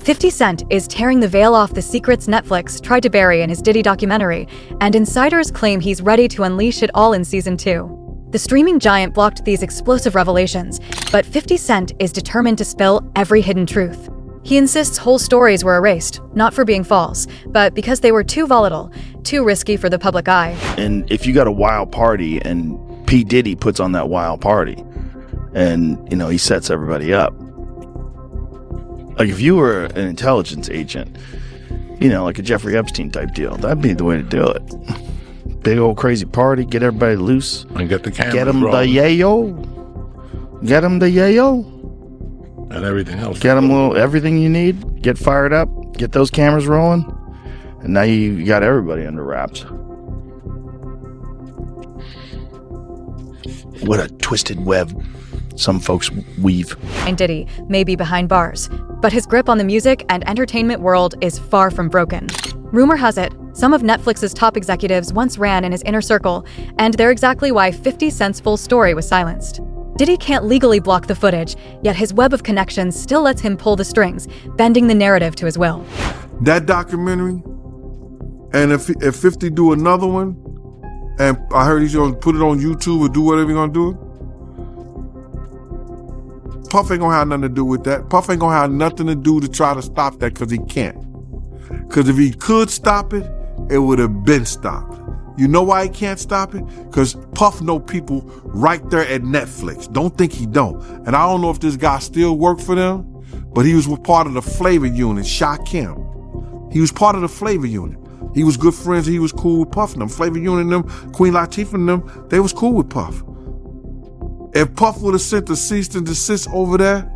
50 Cent is tearing the veil off the secrets Netflix tried to bury in his Diddy documentary, and insiders claim he's ready to unleash it all in season 2. The streaming giant blocked these explosive revelations, but 50 Cent is determined to spill every hidden truth. He insists whole stories were erased, not for being false, but because they were too volatile, too risky for the public eye. And if you got a wild party and P. Diddy puts on that wild party and, he sets everybody up. Like if you were an intelligence agent, like a Jeffrey Epstein type deal, that'd be the way to do it. Big old crazy party, get everybody loose. And get the cameras Get them the rolling. yayo. Get them the yayo. And everything else. Get them everything you need. Get fired up. Get those cameras rolling. And now you got everybody under wraps. What a twisted web some folks weave. And Diddy may be behind bars, but his grip on the music and entertainment world is far from broken. Rumor has it, some of Netflix's top executives once ran in his inner circle, and they're exactly why 50 Cent's full story was silenced. Diddy can't legally block the footage, yet his web of connections still lets him pull the strings, bending the narrative to his will. That documentary, and if 50 do another one, and I heard he's gonna put it on YouTube or do whatever he's gonna do, Puff ain't gonna have nothing to do with that. Puff ain't gonna have nothing to do to try to stop that because he can't. Because if he could stop it, it would have been stopped. You know why he can't stop it? Because Puff know people right there at Netflix. Don't think he don't. And I don't know if this guy still worked for them, but he was part of the flavor unit, Shakim. He was part of the flavor unit. He was good friends. He was cool with Puff and them. Flavor unit and them, Queen Latifah and them, they was cool with Puff. If Puff would have sent the cease and desist over there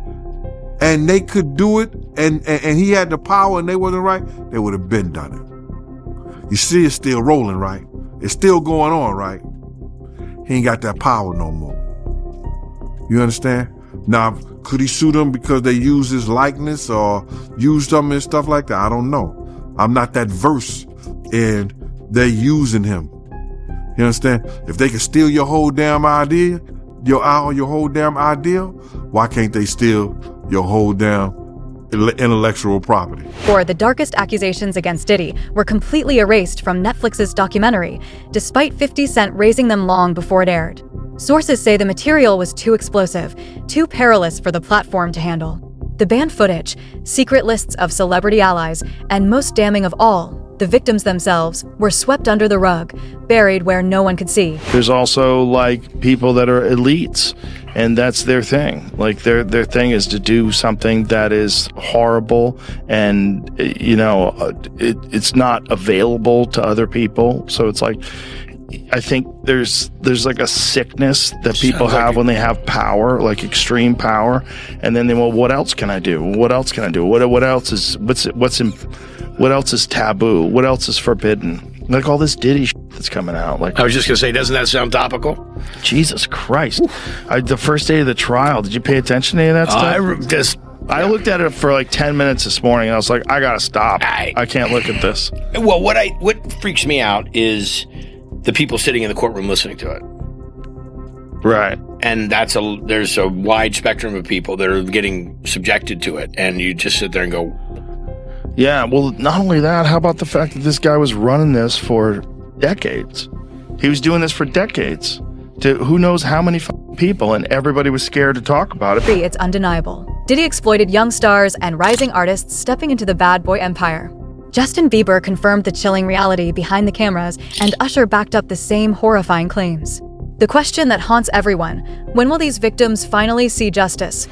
and they could do it and he had the power and they wasn't right, they would have been done it. You see it's still rolling, right? It's still going on, right? He ain't got that power no more. You understand? Now, could he sue them because they used his likeness or used them and stuff like that? I don't know. I'm not that versed in they using him. You understand? If they can steal your whole damn idea, your whole damn idea, why can't they steal your whole damn intellectual property? For the darkest accusations against Diddy were completely erased from Netflix's documentary, despite 50 Cent raising them long before it aired. Sources say the material was too explosive, too perilous for the platform to handle. The banned footage, secret lists of celebrity allies, and most damning of all, the victims themselves, were swept under the rug, buried where no one could see. There's also people that are elites, and that's their thing. Their thing is to do something that is horrible, and it's not available to other people. So it's I think there's a sickness that people have when they have power, extreme power, and then what else can I do? What else can I do? What else is what else is taboo? What else is forbidden? All this Diddy shit that's coming out. I was just gonna say, doesn't that sound topical? Jesus Christ! The first day of the trial, did you pay attention to any of that stuff? I looked at it for 10 minutes this morning, and I was like, I gotta stop. I can't look at this. Well, what freaks me out is the people sitting in the courtroom listening to it. Right. And there's a wide spectrum of people that are getting subjected to it, and you just sit there and go, yeah, well, not only that, how about the fact that this guy was running this for decades? He was doing this for decades to who knows how many people, and everybody was scared to talk about it. It's undeniable. Diddy exploited young stars and rising artists stepping into the bad boy empire. Justin Bieber confirmed the chilling reality behind the cameras, and Usher backed up the same horrifying claims. The question that haunts everyone, when will these victims finally see justice?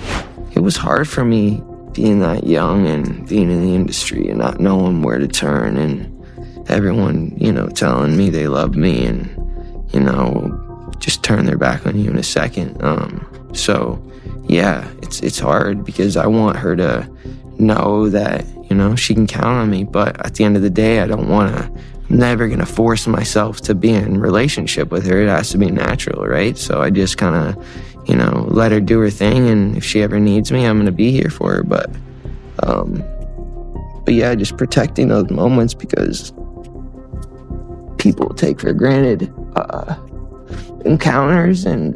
It was hard for me being that young and being in the industry and not knowing where to turn, and everyone, telling me they love me and, just turn their back on you in a second. So yeah, it's hard because I want her to know that, she can count on me. But at the end of the day, I'm never going to force myself to be in a relationship with her. It has to be natural, right? So I just kind of, let her do her thing. And if she ever needs me, I'm going to be here for her. But yeah, just protecting those moments because people take for granted encounters and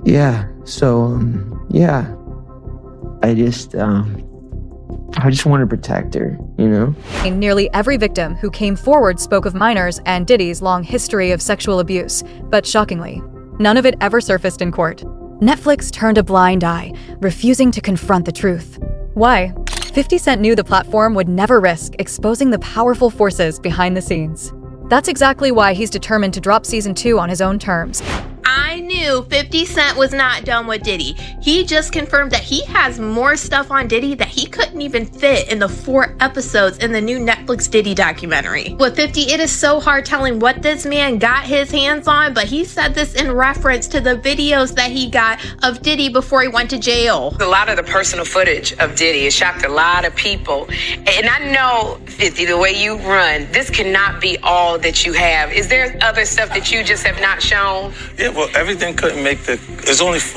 Yeah. So, yeah. I just want to protect her, you know? Nearly every victim who came forward spoke of minors and Diddy's long history of sexual abuse, but shockingly, none of it ever surfaced in court. Netflix turned a blind eye, refusing to confront the truth. Why? 50 Cent knew the platform would never risk exposing the powerful forces behind the scenes. That's exactly why he's determined to drop season 2 on his own terms. I knew 50 Cent was not done with Diddy. He just confirmed that he has more stuff on Diddy that he couldn't even fit in the 4 episodes in the new Netflix Diddy documentary. With 50, it is so hard telling what this man got his hands on, but he said this in reference to the videos that he got of Diddy before he went to jail. A lot of the personal footage of Diddy has shocked a lot of people. And I know, 50, the way you run, this cannot be all that you have. Is there other stuff that you just have not shown? Yeah, well, everything couldn't make it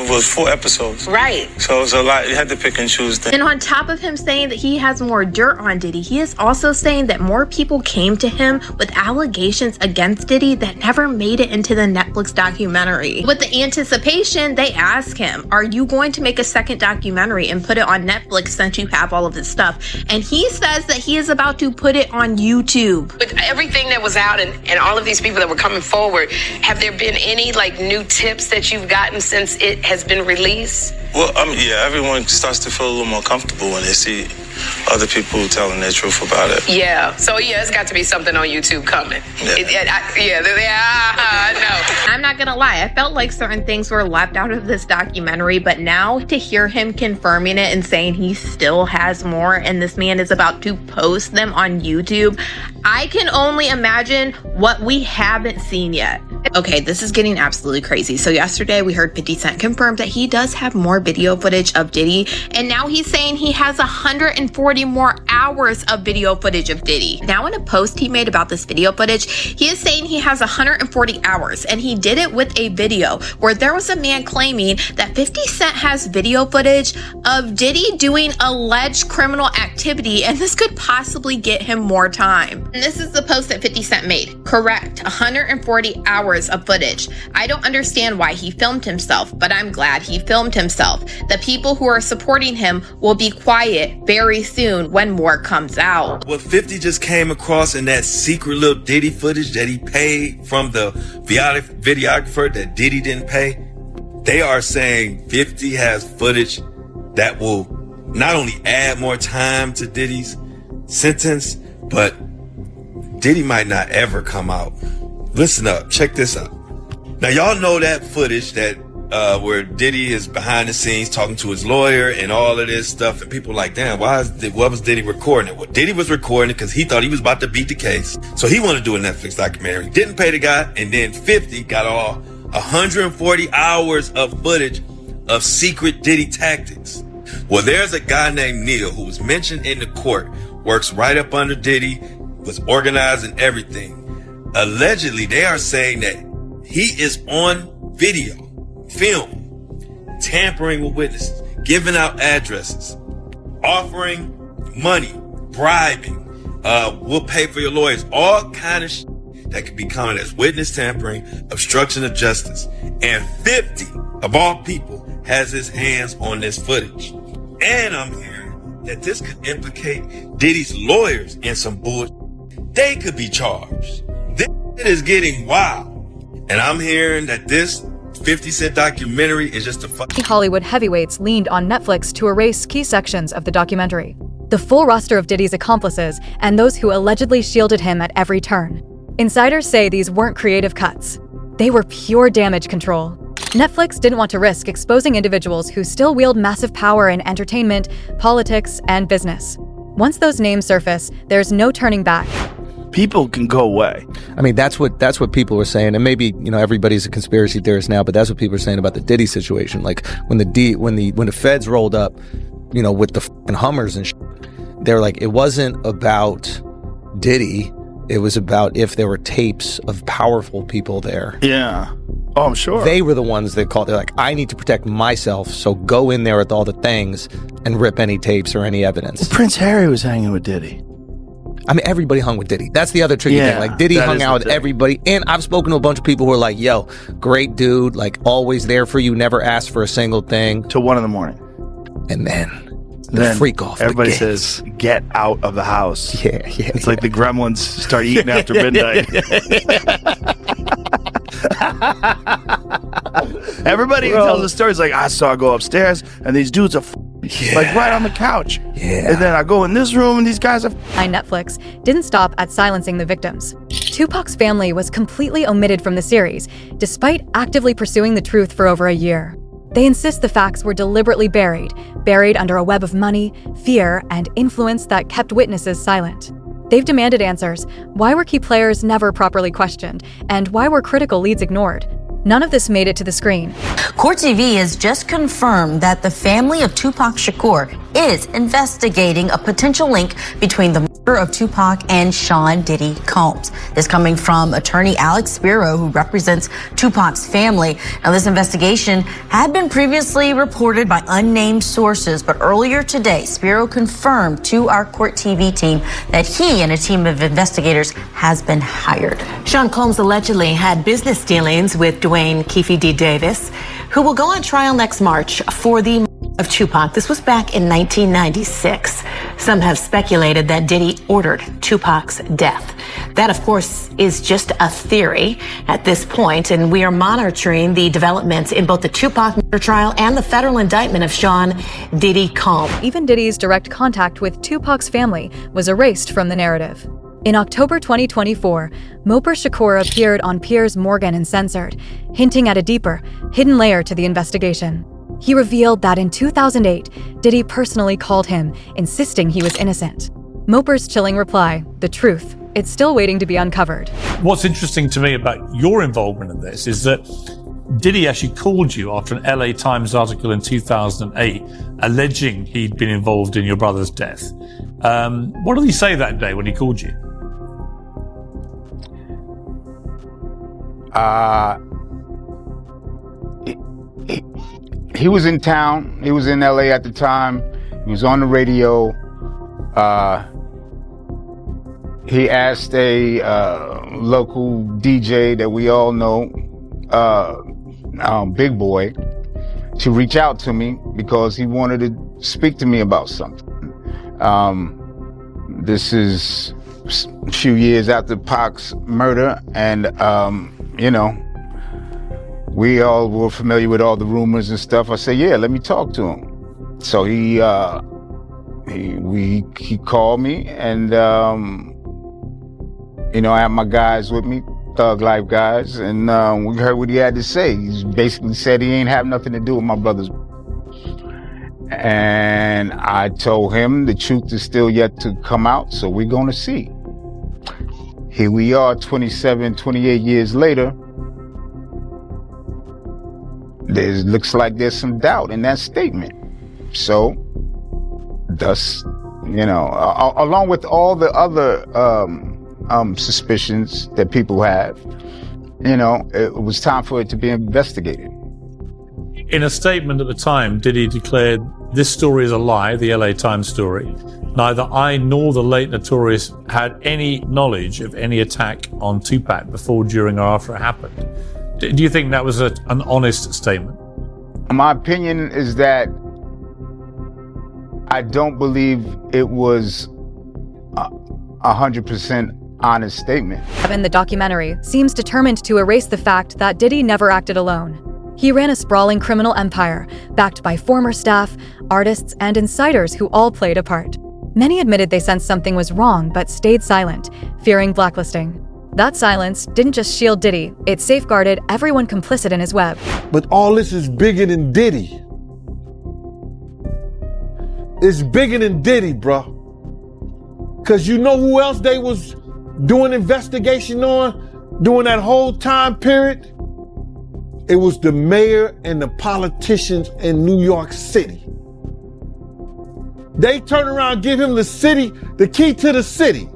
was 4 episodes. Right. So it was a lot. You had to pick and choose. And on top of him saying that he has more dirt on Diddy, he is also saying that more people came to him with allegations against Diddy that never made it into the Netflix documentary. With the anticipation, they asked him, are you going to make a second documentary and put it on Netflix since you have all of this stuff? And he says that he is about to put it on YouTube. With everything that was out and all of these people that were coming forward, have there been any new tips that you've gotten since it has been released? Well, yeah, everyone starts to feel a little more comfortable when they see other people telling their truth about it. Yeah. So, yeah, it's got to be something on YouTube coming. Yeah. I know. I'm not gonna lie, I felt like certain things were left out of this documentary, but now to hear him confirming it and saying he still has more and this man is about to post them on YouTube, I can only imagine what we haven't seen yet. Okay, this is getting absolutely crazy. So yesterday we heard 50 Cent confirm that he does have more video footage of Diddy, and now he's saying he has 140 more hours of video footage of Diddy. Now in a post he made about this video footage, he is saying he has 140 hours, and he did it with a video where there was a man claiming that 50 Cent has video footage of Diddy doing alleged criminal activity, and this could possibly get him more time. And this is the post that 50 Cent made. Correct, 140 hours of footage. I don't understand why he filmed himself, but I'm glad he filmed himself. The people who are supporting him will be quiet very soon when more comes out. What 50 just came across in that secret little Diddy footage that he paid from the videographer that Diddy didn't pay, they are saying 50 has footage that will not only add more time to Diddy's sentence, but Diddy might not ever come out. Listen up, check this out. Now y'all know that footage that where Diddy is behind the scenes talking to his lawyer and all of this stuff, and people are like, damn, what was Diddy recording it? Well, Diddy was recording it because he thought he was about to beat the case. So he wanted to do a Netflix documentary. Didn't pay the guy, and then 50 got all 140 hours of footage of secret Diddy tactics. Well, there's a guy named Neil who was mentioned in the court, works right up under Diddy, was organizing everything. Allegedly, they are saying that he is on video, film, tampering with witnesses, giving out addresses, offering money, bribing, we'll pay for your lawyers, all kind of shit that could be counted as witness tampering, obstruction of justice. And 50, of all people, has his hands on this footage. And I'm hearing that this could implicate Diddy's lawyers in some bullshit. They could be charged. This is getting wild. And I'm hearing that this 50 Cent documentary is just a Hollywood heavyweights leaned on Netflix to erase key sections of the documentary. The full roster of Diddy's accomplices and those who allegedly shielded him at every turn. Insiders say these weren't creative cuts. They were pure damage control. Netflix didn't want to risk exposing individuals who still wield massive power in entertainment, politics, and business. Once those names surface, there's no turning back. People can go away. I mean, that's what people were saying, and maybe everybody's a conspiracy theorist now, but that's what people are saying about the Diddy situation. Like when the feds rolled up, with the fucking Hummers and shit, they're like, it wasn't about Diddy, it was about if there were tapes of powerful people there. Yeah. Oh, I'm sure. They were the ones that called. They're like, I need to protect myself, so go in there with all the things and rip any tapes or any evidence. Prince Harry was hanging with Diddy. I mean, everybody hung with Diddy. That's the other tricky thing. Like, Diddy hung out with everybody. And I've spoken to a bunch of people who are like, yo, great dude, like, always there for you, never asked for a single thing. Till 1 a.m. And then freak off. Everybody says, get out of the house. Yeah. It's like the gremlins start eating after midnight. Everybody who tells the stories like, I saw I go upstairs and these dudes are like right on the couch. Yeah. And then I go in this room and these guys are Netflix didn't stop at silencing the victims. Tupac's family was completely omitted from the series, despite actively pursuing the truth for over a year. They insist the facts were deliberately buried under a web of money, fear, and influence that kept witnesses silent. They've demanded answers. Why were key players never properly questioned? And why were critical leads ignored? None of this made it to the screen. Court TV has just confirmed that the family of Tupac Shakur is investigating a potential link between the murder of Tupac and Sean Diddy Combs. This coming from attorney Alex Spiro, who represents Tupac's family. Now, this investigation had been previously reported by unnamed sources, but earlier today, Spiro confirmed to our Court TV team that he and a team of investigators has been hired. Sean Combs allegedly had business dealings with Dwayne Keefe D. Davis, who will go on trial next March for the of Tupac. This was back in 1996. Some have speculated that Diddy ordered Tupac's death. That, of course, is just a theory at this point, and we are monitoring the developments in both the Tupac murder trial and the federal indictment of Sean Diddy Combs. Even Diddy's direct contact with Tupac's family was erased from the narrative. In October 2024, Moper Shakur appeared on Piers Morgan Uncensored, hinting at a deeper, hidden layer to the investigation. He revealed that in 2008, Diddy personally called him, insisting he was innocent. Moper's chilling reply, the truth, it's still waiting to be uncovered. What's interesting to me about your involvement in this is that Diddy actually called you after an LA Times article in 2008 alleging he'd been involved in your brother's death. What did he say that day when he called you? He was in town. He was in LA at the time. He was on the radio. He asked a local DJ that we all know, Big Boy, to reach out to me because he wanted to speak to me about something. This is a few years after Pac's murder, and we all were familiar with all the rumors and stuff. I said, yeah, let me talk to him. So he called me, and I had my guys with me, Thug Life guys, and we heard what he had to say. He basically said he ain't have nothing to do with my brother's. And I told him the truth is still yet to come out, so we're gonna see. Here we are 27, 28 years later. Looks like there's some doubt in that statement. So, thus, along with all the other suspicions that people have, it was time for it to be investigated. In a statement at the time, Diddy declared, "This story is a lie, the LA Times story. Neither I nor the late Notorious had any knowledge of any attack on Tupac before, during, or after it happened." Do you think that was an honest statement? My opinion is that I don't believe it was 100% honest statement. In the documentary, seems determined to erase the fact that Diddy never acted alone. He ran a sprawling criminal empire, backed by former staff, artists, and insiders who all played a part. Many admitted they sensed something was wrong but stayed silent, fearing blacklisting. That silence didn't just shield Diddy, it safeguarded everyone complicit in his web. But all this is bigger than Diddy. It's bigger than Diddy, bro. Cause you know who else they was doing investigation on during that whole time period? It was the mayor and the politicians in New York City. They turn around and give him the key to the city.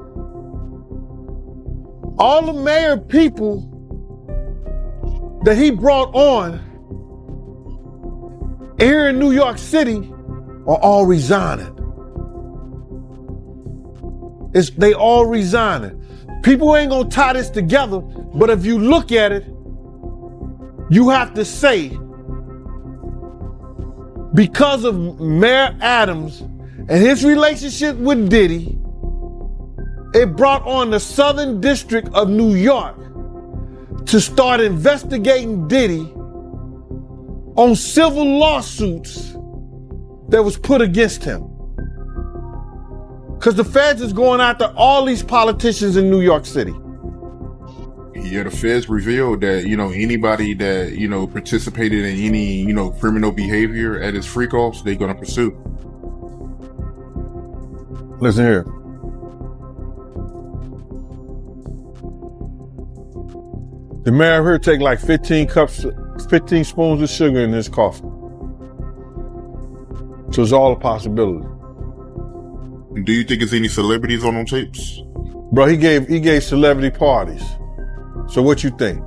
All the mayor people that he brought on here in New York City are all resigning. They all resigning. People ain't gonna tie this together, but if you look at it, you have to say, because of Mayor Adams and his relationship with Diddy, it brought on the Southern District of New York to start investigating Diddy on civil lawsuits that was put against him. Because the feds is going after all these politicians in New York City. Yeah, the feds revealed that, anybody that, participated in any, criminal behavior at his freak-offs, they're going to pursue. Listen here. The mayor here take like 15 spoons of sugar in his coffee. So it's all a possibility. Do you think there's any celebrities on them tapes? Bro, he gave celebrity parties. So what you think?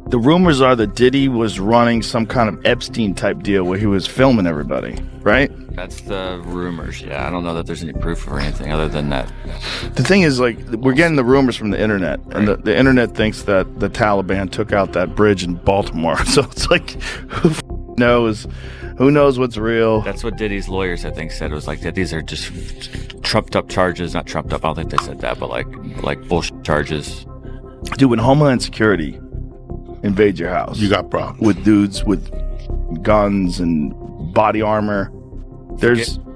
The rumors are that Diddy was running some kind of Epstein type deal where he was filming everybody, right? That's the rumors, yeah. I don't know that there's any proof or anything other than that. The thing is, like, we're getting the rumors from the internet, and the internet thinks that the Taliban took out that bridge in Baltimore. So it's like, who knows? Who knows what's real? That's what Diddy's lawyers, I think, said. It was like that these are just trumped up charges. Not trumped up, I don't think they said that, but like bullshit charges. Dude, when Homeland Security invades your house, you got problems with dudes with guns and body armor.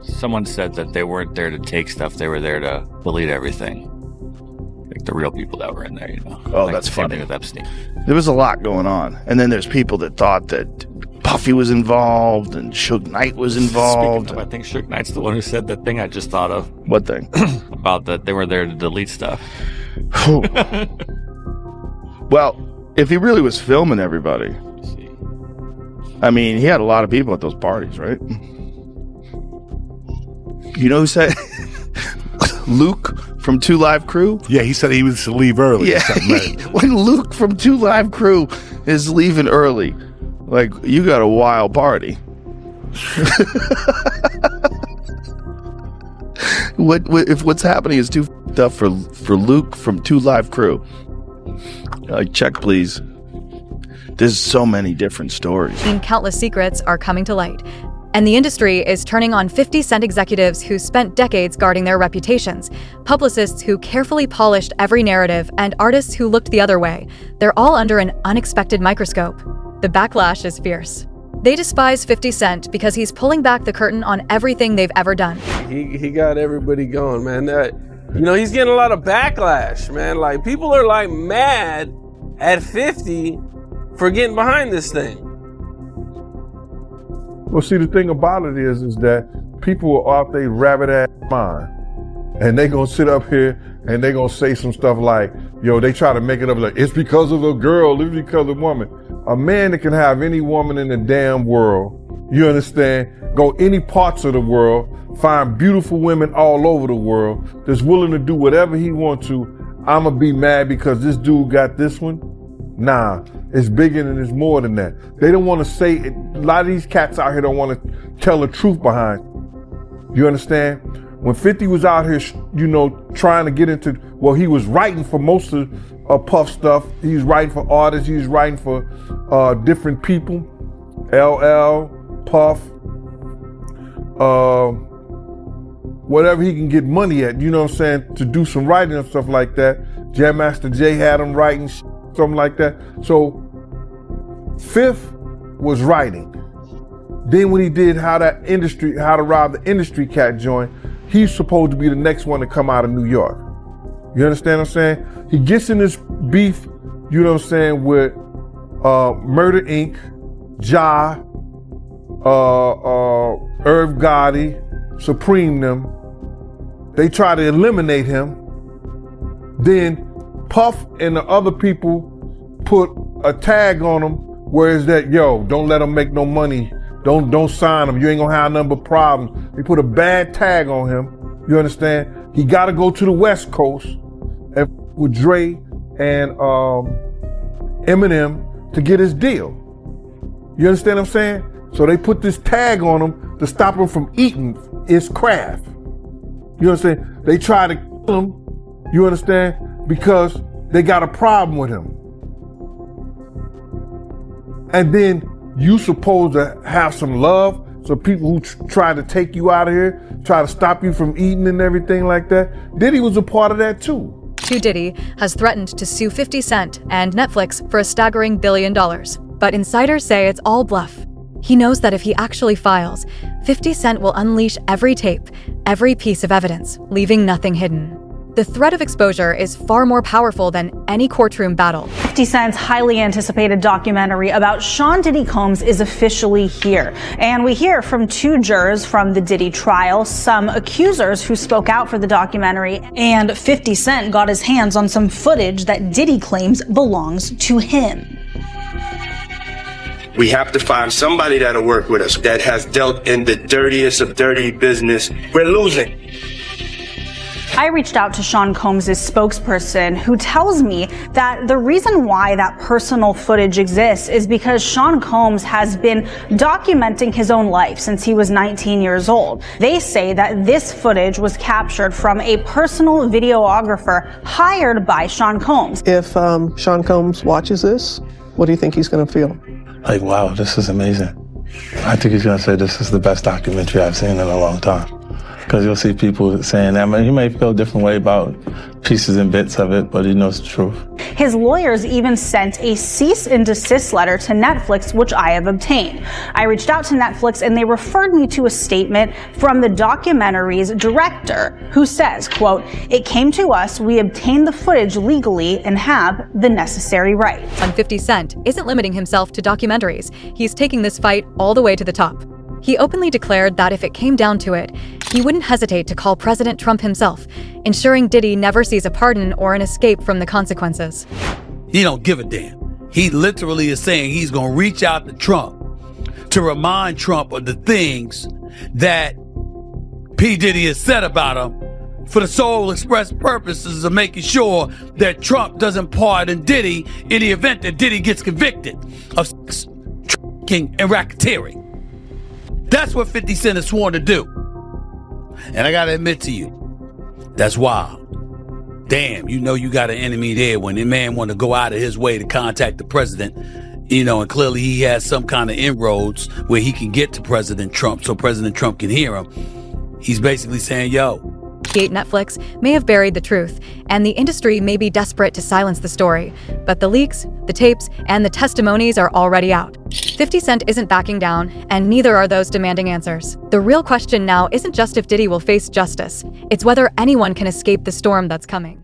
Someone said that they weren't there to take stuff; they were there to delete everything. Like the real people that were in there, Oh, like that's the same funny. thing with Epstein. There was a lot going on, and then there's people that thought that Puffy was involved and Suge Knight was involved. Speaking of, I think Suge Knight's the one who said that thing I just thought of. What thing? About that they were there to delete stuff. Well, if he really was filming everybody, I mean, he had a lot of people at those parties, right? You know who said Luke from 2 Live Crew? Yeah, he said he was to leave early. Yeah, when Luke from 2 Live Crew is leaving early, like, you got a wild party. If what's happening is too f***ed up for Luke from 2 Live Crew, like, check please. There's so many different stories. And countless secrets are coming to light. And the industry is turning on 50 Cent executives who spent decades guarding their reputations, publicists who carefully polished every narrative, and artists who looked the other way. They're all under an unexpected microscope. The backlash is fierce. They despise 50 Cent because he's pulling back the curtain on everything they've ever done. He got everybody going, man. He's getting a lot of backlash, man. Like, people are like mad at 50 for getting behind this thing. Well, see, the thing about it is that people are off their rabbit ass mind, and they gonna sit up here and they gonna say some stuff like, they try to make it up like, it's because of a girl, it's because of a woman. A man that can have any woman in the damn world, you understand, go any parts of the world, find beautiful women all over the world, that's willing to do whatever he wants to. I'ma be mad because this dude got this one? Nah, it's bigger and it's more than that. They don't want to say it. A lot of these cats out here don't want to tell the truth behind it. You understand? When 50 was out here, trying to get into, he was writing for most of Puff stuff. He was writing for artists. He was writing for different people. LL, Puff, whatever he can get money at, to do some writing and stuff like that. Jam Master Jay had him writing something like that. So Fifth was writing. Then when he did How to Rob the Industry cat joint, he's supposed to be the next one to come out of New York. You understand what I'm saying? He gets in this beef, with Murder Inc., Ja, Irv Gotti, Supreme them. They try to eliminate him. Then Puff and the other people put a tag on him, where is that, don't let him make no money. Don't sign him. You ain't gonna have a number of problems. They put a bad tag on him. You understand? He gotta go to the West Coast and with Dre and Eminem to get his deal. You understand what I'm saying? So they put this tag on him to stop him from eating his craft. You understand? They try to him, you understand, because they got a problem with him. And then you supposed to have some love. So people who try to take you out of here, try to stop you from eating and everything like that, Diddy was a part of that too. Diddy has threatened to sue 50 Cent and Netflix for a staggering $1 billion. But insiders say it's all bluff. He knows that if he actually files, 50 Cent will unleash every tape, every piece of evidence, leaving nothing hidden. The threat of exposure is far more powerful than any courtroom battle. 50 Cent's highly anticipated documentary about Sean Diddy Combs is officially here. And we hear from 2 jurors from the Diddy trial, some accusers who spoke out for the documentary, and 50 Cent got his hands on some footage that Diddy claims belongs to him. We have to find somebody that'll work with us, that has dealt in the dirtiest of dirty business. We're losing. I reached out to Sean Combs' spokesperson, who tells me that the reason why that personal footage exists is because Sean Combs has been documenting his own life since he was 19 years old. They say that this footage was captured from a personal videographer hired by Sean Combs. If Sean Combs watches this, what do you think he's going to feel? Like, wow, this is amazing. I think he's going to say this is the best documentary I've seen in a long time. Because you'll see people saying that. I mean, he may feel a different way about pieces and bits of it, but he knows the truth. His lawyers even sent a cease and desist letter to Netflix, which I have obtained. I reached out to Netflix and they referred me to a statement from the documentary's director, who says, quote, "It came to us, we obtained the footage legally and have the necessary rights." And 50 Cent isn't limiting himself to documentaries. He's taking this fight all the way to the top. He openly declared that if it came down to it, he wouldn't hesitate to call President Trump himself, ensuring Diddy never sees a pardon or an escape from the consequences. He don't give a damn. He literally is saying he's going to reach out to Trump to remind Trump of the things that P. Diddy has said about him for the sole express purposes of making sure that Trump doesn't pardon Diddy in the event that Diddy gets convicted of sex, trafficking, and racketeering. That's what 50 Cent is sworn to do. And I gotta admit to you, that's wild. Damn, you know you got an enemy there when the man want to go out of his way to contact the president, you know, and clearly he has some kind of inroads where he can get to President Trump so President Trump can hear him. He's basically saying, yo. Netflix may have buried the truth, and the industry may be desperate to silence the story. But the leaks, the tapes, and the testimonies are already out. 50 Cent isn't backing down, and neither are those demanding answers. The real question now isn't just if Diddy will face justice, it's whether anyone can escape the storm that's coming.